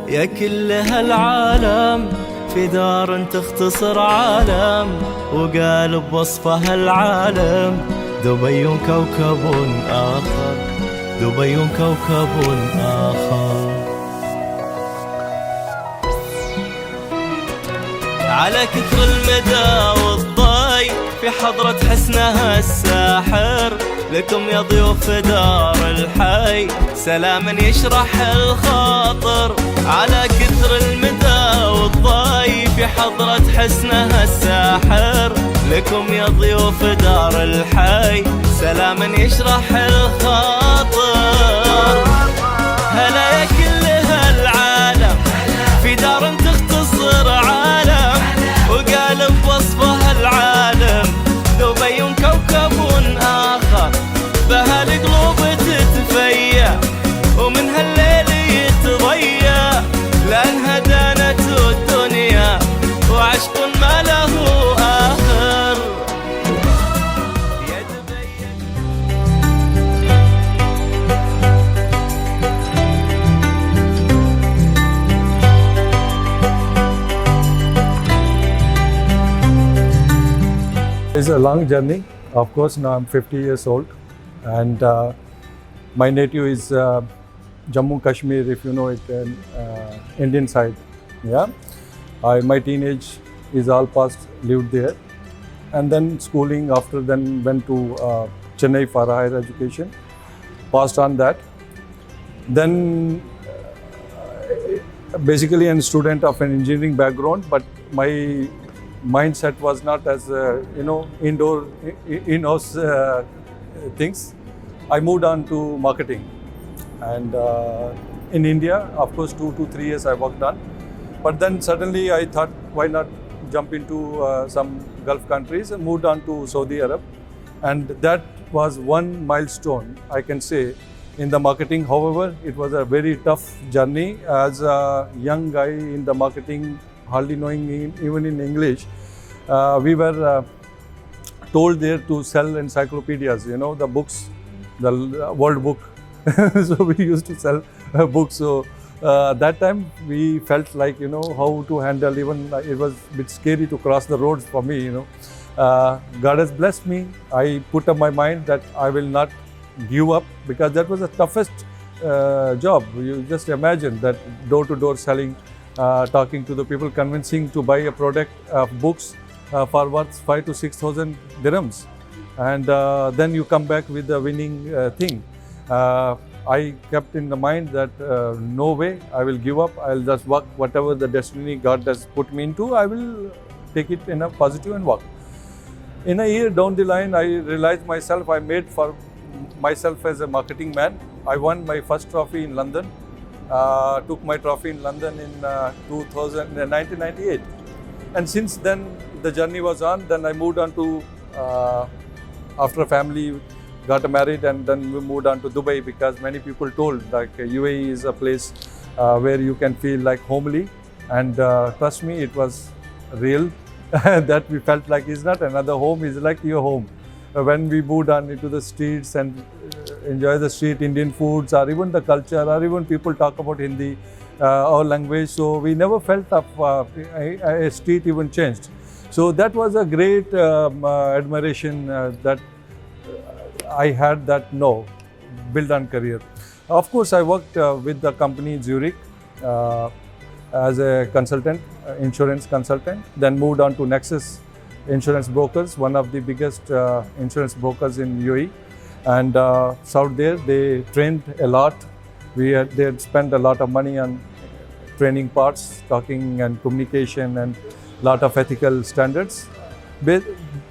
يا كل هالعالم في دار تختصر عالم، وقال بوصفها العالم دبي كوكب آخر، دبي كوكب آخر. على كثر المدى والضي في حضرة حسنها الساحر، لكم يا ضيوف دار الحي سلاما يشرح الخاطر. على كثر المدى والضي في حضرة حسنها الساحر، لكم يا ضيوف دار الحي سلاما يشرح الخاطر. هلا يا كل هالعالم في دار تختصر عالم، وقال بوصفها العالم دبي كوكب آخر. بها القلوب تتفيا ومن هالليل يتضيا، لأنها دانت الدنيا وعشق ما له آخر. يا دبي It's a long journey. Of course, now I'm 50 years old, and my native is Jammu Kashmir, if you know it, Indian side. Yeah, my teenage is all past, lived there, and then schooling. After then went to Chennai for higher education. Passed on that. Then basically a student of an engineering background, but my mindset was not as indoor in-house things. I moved on to marketing, and in India, of course, 2 to 3 years I worked on. But then suddenly I thought, why not jump into some Gulf countries, and moved on to Saudi Arab, and that was one milestone, I can say, in the marketing. However, it was a very tough journey as a young guy in the marketing, hardly knowing even in English. We were told there to sell encyclopedias, the books, the world book. So we used to sell books. So that time we felt like, how to handle, even it was a bit scary to cross the roads for me, God has blessed me. I put up my mind that I will not give up, because that was the toughest job. You just imagine that door-to-door selling, talking to the people, convincing to buy a product of books for worth 5,000 to 6,000 dirhams, and then you come back with the winning thing. I kept in the mind that no way I will give up. I'll just work whatever the destiny God has put me into. I will take it in a positive and work. In a year down the line, I realized myself, I made for myself as a marketing man. I won my first trophy in London. Took my trophy in London in 1998, and since then the journey was on. Then I moved on to after a family, got married, and then we moved on to Dubai, because many people told like UAE is a place where you can feel like homely, and trust me, it was real. That we felt like it's not another home, it's like your home. When we moved on into the streets and enjoy the street Indian foods, or even the culture, or even people talk about Hindi, our language, so we never felt a street even changed. So that was a great admiration that I had, that build on career. Of course, I worked with the company Zurich as a consultant, insurance consultant, then moved on to Nexus Insurance Brokers, one of the biggest insurance brokers in UAE, and out there they trained a lot. They had spent a lot of money on training parts, talking and communication, and lot of ethical standards.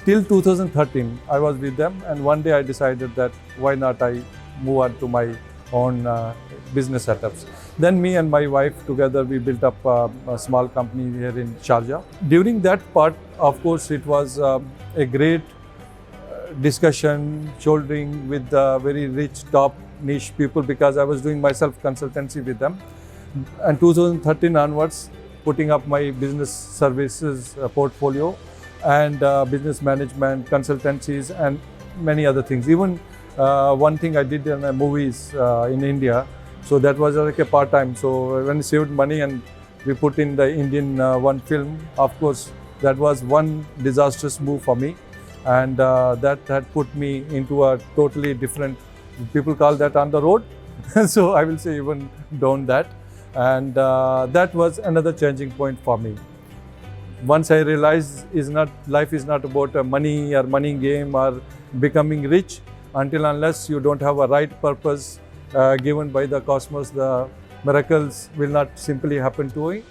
Till 2013 I was with them, and one day I decided that why not I move on to my own business setups. Then me and my wife together, we built up a small company here in Sharjah. During that part, of course, it was a great discussion, shouldering with very rich top niche people, because I was doing myself consultancy with them. And 2013 onwards, putting up my business services portfolio, and business management, consultancies, and many other things. Even one thing I did in movies in India, So that was like a part-time. So when we saved money and we put in the Indian one film, of course, that was one disastrous move for me. And that had put me into a totally different, people call that on the road. So I will say even down that. And that was another changing point for me. Once I realized life is not about money or money game or becoming rich, until unless you don't have a right purpose given by the cosmos, the miracles will not simply happen to me.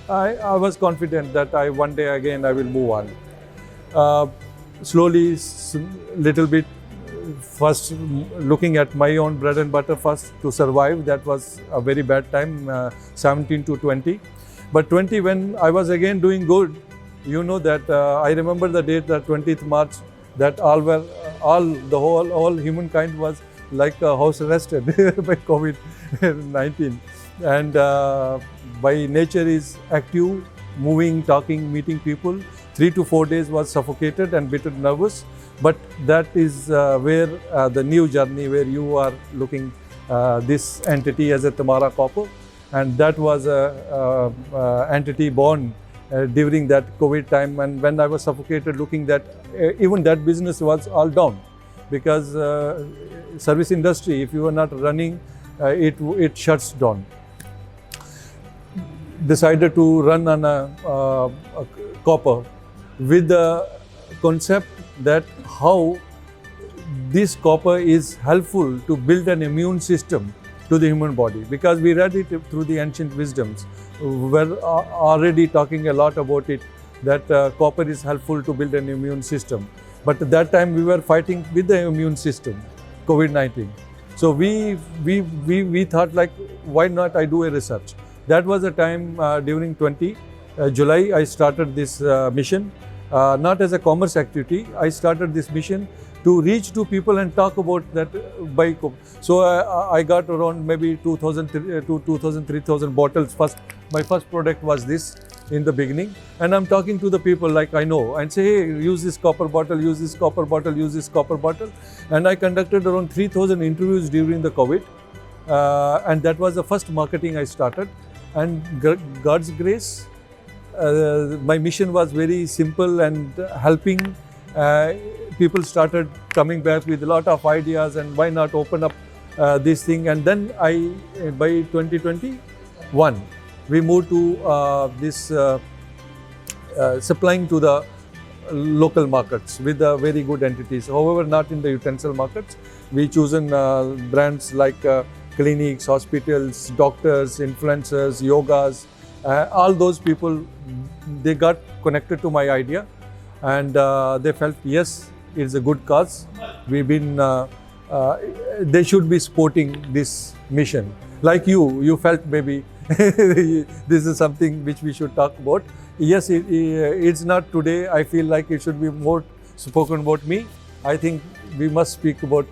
I was confident that one day again I will move on. Slowly, little bit, first looking at my own bread and butter first to survive. That was a very bad time, 17 to 20. But 20, when I was again doing good, you know that I remember the date, the 20th March, that the whole humankind was like house arrested by COVID-19. And by nature is active, moving, talking, meeting people. 3 to 4 days was suffocated and bit nervous. But that is where the new journey, where you are looking this entity as a TAMARA Copper. And that was a entity born during that COVID time. And when I was suffocated, looking that even that business was all down, because service industry, if you are not running, it shuts down. Decided to run on a copper with the concept that how this copper is helpful to build an immune system to the human body, because we read it through the ancient wisdoms. We're already talking a lot about it, that copper is helpful to build an immune system. But at that time we were fighting with the immune system, COVID-19. So we thought, like, why not I do a research? That was the time during July I started this mission, not as a commerce activity. I started this mission to reach to people and talk about that by copper. So I got around maybe 2,000 to 3,000 bottles. My first product was this in the beginning, and I'm talking to the people like I know and say, hey, use this copper bottle, use this copper bottle, use this copper bottle. And I conducted around 3,000 interviews during the COVID, and that was the first marketing I started. And God's grace, my mission was very simple, and helping. People started coming back with a lot of ideas, and why not open up this thing. And then by 2021, we moved to this supplying to the local markets with very good entities. However, not in the utensil markets. We chosen brands like clinics, hospitals, doctors, influencers, yogas. All those people, they got connected to my idea, and they felt, yes, it's a good cause. We've been, they should be supporting this mission. Like you felt maybe this is something which we should talk about. Yes, it's not today. I feel like it should be more spoken about me. I think we must speak about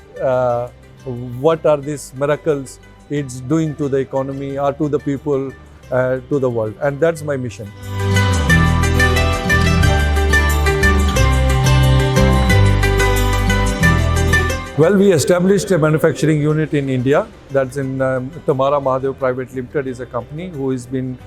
what are these miracles it's doing to the economy or to the people, to the world. And that's my mission. Well, we established a manufacturing unit in India. That's in TAMARA Mahadev Private Limited is a company who has been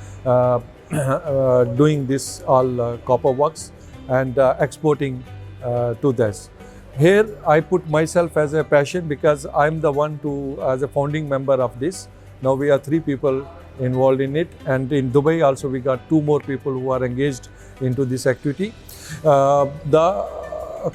doing this all copper works and exporting to this. Here I put myself as a passion, because I'm the one as a founding member of this. Now we are 3 people involved in it, and in Dubai also we got 2 more people who are engaged into this activity. The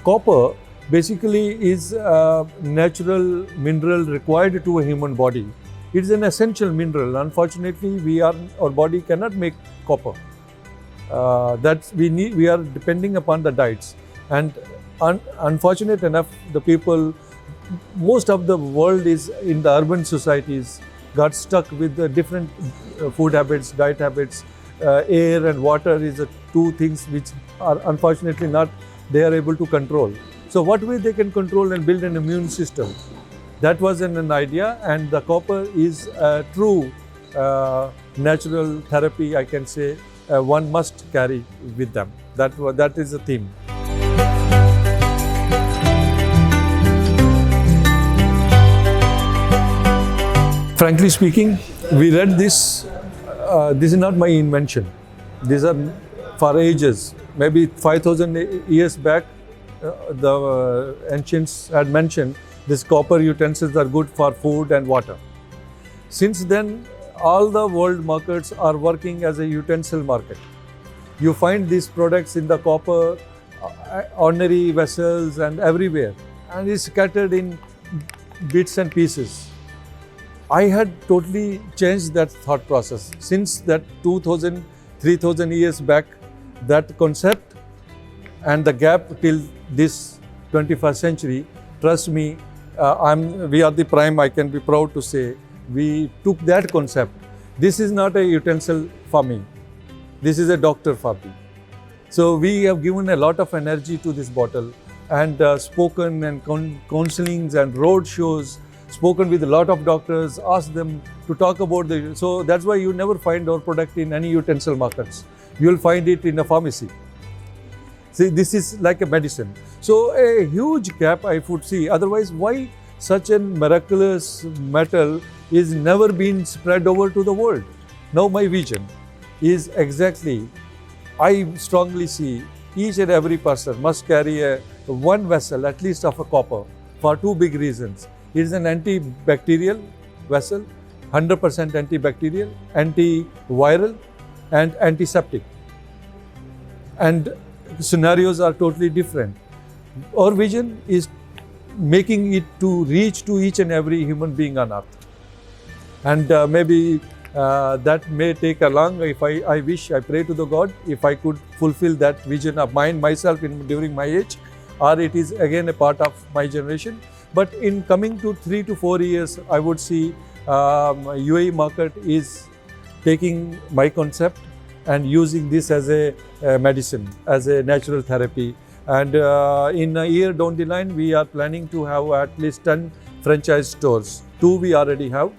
copper basically is a natural mineral required to a human body. It is an essential mineral. Unfortunately, our body cannot make copper. We are depending upon the diets. And unfortunate enough, the people, most of the world is in the urban societies, got stuck with the different food habits, diet habits. Air and water is the 2 things which are unfortunately not they are able to control. So what way they can control and build an immune system? That was an idea, and the copper is a true natural therapy, I can say, one must carry with them. That is the theme. Frankly speaking, we read this. This is not my invention. These are for ages. Maybe 5,000 years back, the ancients had mentioned these copper utensils are good for food and water. Since then, all the world markets are working as a utensil market. You find these products in the copper, ordinary vessels and everywhere, and it's scattered in bits and pieces. I had totally changed that thought process. Since that 2,000, 3,000 years back, that concept and the gap till this 21st century, trust me, we are the prime, I can be proud to say, we took that concept. This is not a utensil for me. This is a doctor for me. So we have given a lot of energy to this bottle and spoken and counselings and road shows, spoken with a lot of doctors, asked them to talk about the, so that's why you never find our product in any utensil markets. You will find it in a pharmacy. See, this is like a medicine. So a huge gap I would see. Otherwise, why such a miraculous metal is never been spread over to the world? Now my vision is exactly, I strongly see each and every person must carry one vessel at least of a copper for two big reasons. It is an antibacterial vessel, 100% antibacterial, antiviral and antiseptic. And scenarios are totally different. Our vision is making it to reach to each and every human being on earth. And maybe that may take a long, if I wish, I pray to the God, if I could fulfill that vision of mine, myself during my age, or it is again a part of my generation. But in coming to 3 to 4 years, I would see UAE market is taking my concept and using this as a medicine, as a natural therapy. And in a year down the line, we are planning to have at least 10 franchise stores. 2 we already have.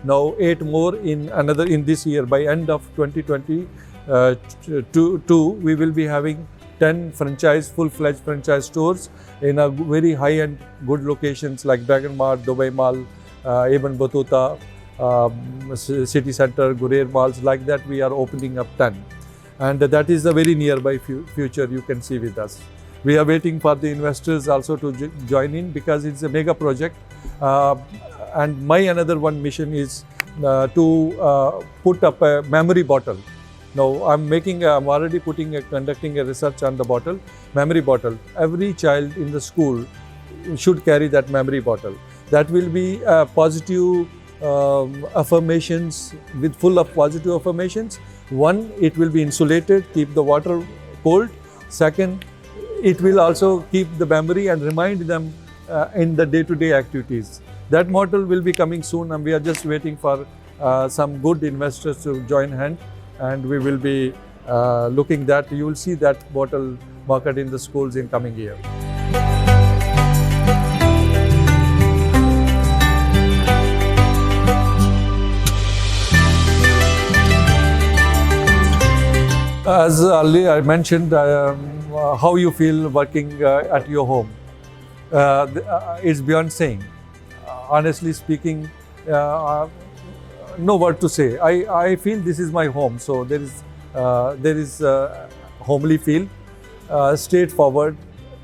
Now 8 more in this year. By end of 2022, we will be having 10 full-fledged franchise stores in a very high-end, good locations like Dragon Mart, Dubai Mall, Ibn Battuta, City Center, Gurer Malls. Like that, we are opening up 10. And that is a very nearby future you can see with us. We are waiting for the investors also to join in because it's a mega project. And my another one mission is to put up a memory bottle. Now I'm already conducting a research on the bottle, memory bottle. Every child in the school should carry that memory bottle. That will be positive affirmations, full of positive affirmations. One, it will be insulated, keep the water cold. Second, it will also keep the memory and remind them in the day-to-day activities. That model will be coming soon, and we are just waiting for some good investors to join hand, and we will be looking that. You will see that bottle market in the schools in coming year. As earlier I mentioned, how you feel working at your home. It's beyond saying. Honestly speaking, no word to say. I feel this is my home, so there is homely feel, straightforward,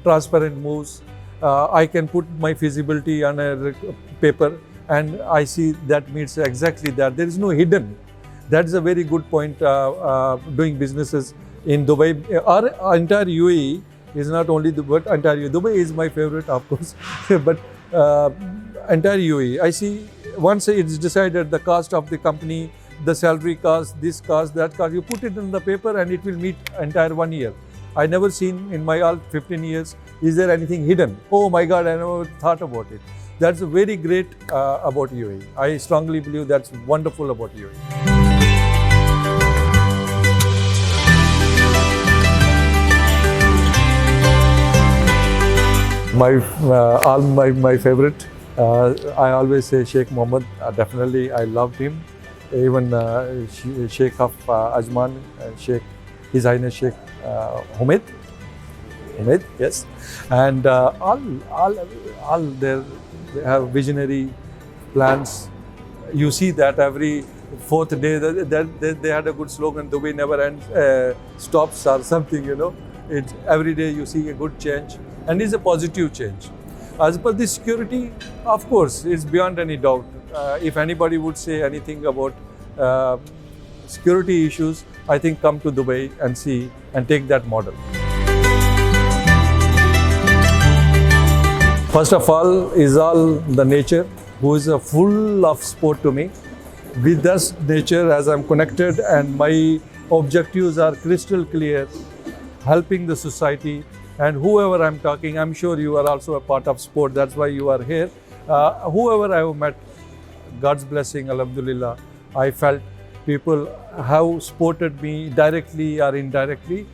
transparent moves. I can put my feasibility on a paper, and I see that means exactly that. There is no hidden. That's a very good point. Doing businesses in Dubai, our entire UAE is not only entire Dubai is my favorite, of course, but entire UAE. I see once it's decided the cost of the company, the salary cost, this cost, that cost, you put it in the paper and it will meet entire 1 year. I never seen in my all 15 years, is there anything hidden? Oh my God, I never thought about it. That's very great about UAE. I strongly believe that's wonderful about UAE. My favorite, I always say Sheikh Mohammed. Definitely, I loved him. Even Sheikh of Ajman, His Highness Sheikh Hamid, yes, and all they have visionary plans, you see that every fourth day they had a good slogan, Dubai never ends, stops or something, you know. Every day you see a good change, and it's a positive change. As per the security, of course, it's beyond any doubt. If anybody would say anything about security issues, I think come to Dubai and see and take that model. First of all is all the nature, who is full of sport to me. With this nature, as I'm connected and my objectives are crystal clear, helping the society, and whoever I'm talking, I'm sure you are also a part of sport, that's why you are here. Whoever I have met, God's blessing, Alhamdulillah, I felt people have supported me directly or indirectly.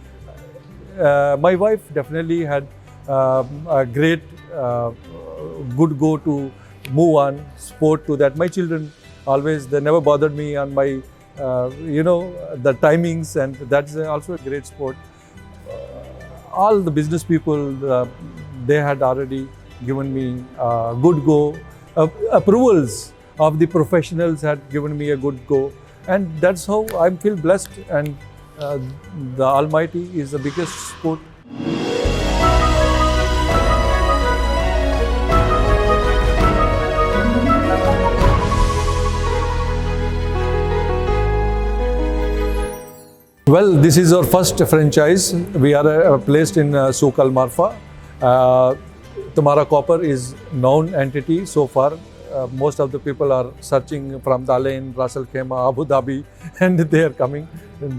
My wife definitely had a great good go to move on, sport to that. My children always, they never bothered me on my, the timings, and that's also a great sport. All the business people, they had already given me a good go. Approvals of the professionals had given me a good go. And that's how I feel blessed, and the Almighty is the biggest sport. Well, this is our first franchise. We are placed in Souk Al Marfa. TAMARA Copper is known entity so far. Most of the people are searching from Dalain, Ras Al Khaimah, Abu Dhabi, and they are coming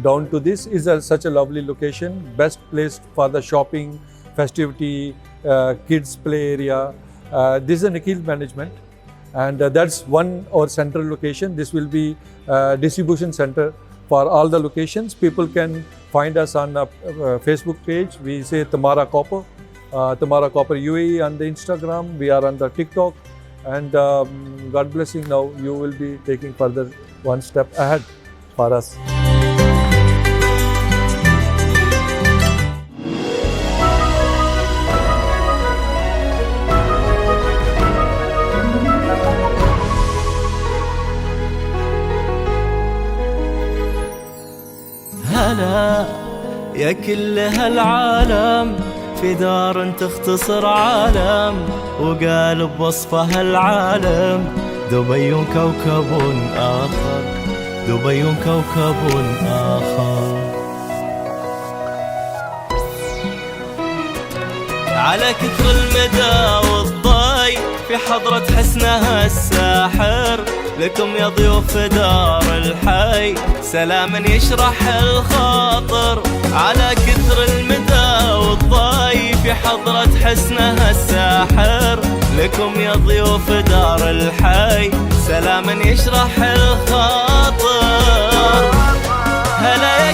down to this. Is such a lovely location, best place for the shopping, festivity, kids play area. This is a Nikhil management, and that's one our central location. This will be distribution center for all the locations. People can find us on a Facebook page. We say TAMARA Copper, TAMARA Copper UAE on the Instagram. We are on the TikTok. And God blessing, now you will be taking further one step ahead for us. هلا يا كل هالعالم في دار تختصر عالم، وقال بوصفها العالم دبي كوكب آخر، دبي كوكب آخر. على كثر المدى والضي في حضرة حسنها الساحر، لكم يا ضيوف دار الحي سلاما يشرح الخاطر. على كثر المدى والضي في حضرة حسنها الساحر، لكم يا ضيوف دار الحي سلاما يشرح الخاطر. هلا يا